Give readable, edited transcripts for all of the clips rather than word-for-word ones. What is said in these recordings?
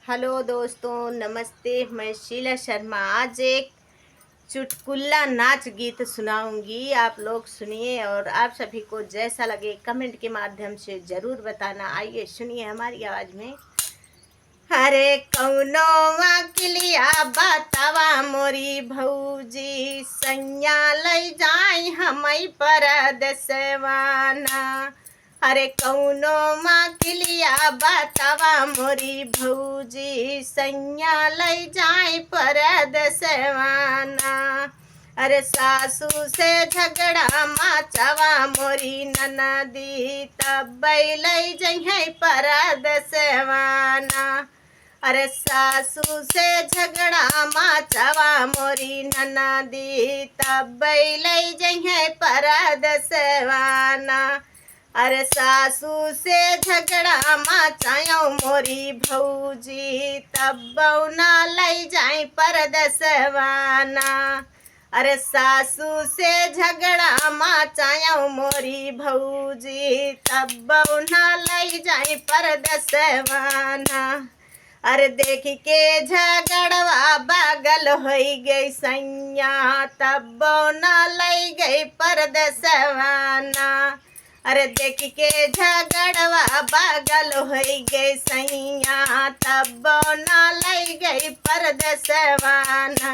Hello दोस्तों, नमस्ते। मैं शीला शर्मा आज एक चुटकुला नाच गीत सुनाऊंगी। आप लोग सुनिए और आप सभी को जैसा लगे कमेंट के माध्यम से ज़रूर बताना। आइए सुनिए हमारी आवाज़ में। अरे कौनो वकिलिया बतावा मोरी भौजी, सैया लई जाई हमई परदेसवाना। अरे कौनो वकिलिया बतावा मोरी भौजी, सैया लई जाई परदेसवाना। अरे सासू से झगड़ा माचवा मोरी ननदी, तब लई जइहे परदेसवाना। अरे सासू से झगड़ा माचवा मोरी ननदी, तब लई जइहे परदेसवाना। अरे सासू से झगड़ा माचायो मोरी भौजी, तब ना लई जाई परदेसवाना। अरे सासू से झगड़ा माचायो मोरी भौजी, तब ना लई जाई परदेसवाना। अरे देख के झगड़वा बागल होई गई सैया, तब ना लई गई परदेसवाना। अरे देख के झगड़वा बागल होई गई सैया, तब ना लई गई परदेसवाना।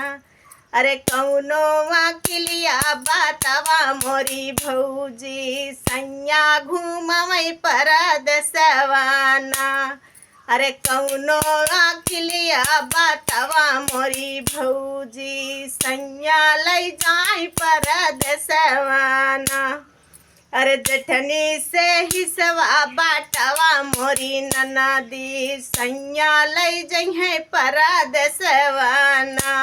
अरे कौनो वकिलिया बतावा मोरी भौजी, सैया घूमवई परदेसवाना। अरे कौनो वकिलिया बतावा मोरी भौजी, सैया लई जाई परदेसवाना। अरे जेठनी से हिसवा बाटवा मोरी ननदी, सैया लई जइहे परदेसवाना।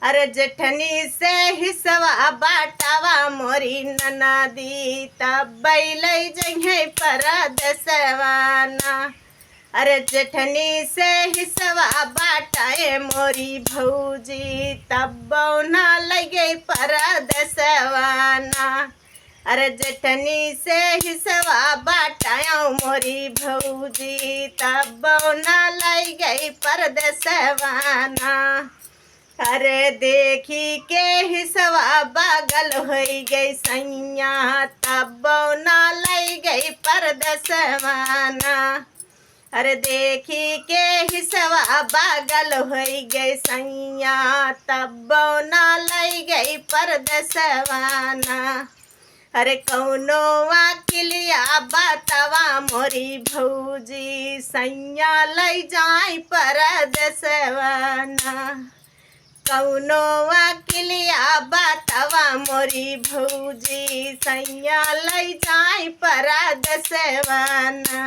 अरे जेठनी से हिसवा बाटवा मोरी ननदी, तब लई जइहे परदेसवाना। अरे जेठनी से हिसवा बाटाए मोरी भौजी, तब ना लगे परदेसवाना। अरे जेठनी से हिसवा बाटायो मोरी भौजी, तब ना लगे परदेसवाना। अरे देखी के हिसवा बागल होई गई सैया, तब ना लई गई परदेसवाना। अरे देखी के हिसवा बागल होई गई सैया, तब ना लई गई परदेसवाना। अरे कौनो वकिलिया बतावा मोरी भौजी, सैया लई जाई परदेसवाना। कौनो वकिलिया बतावा मोरी भौजी, सैया लई जाई परदेसवाना।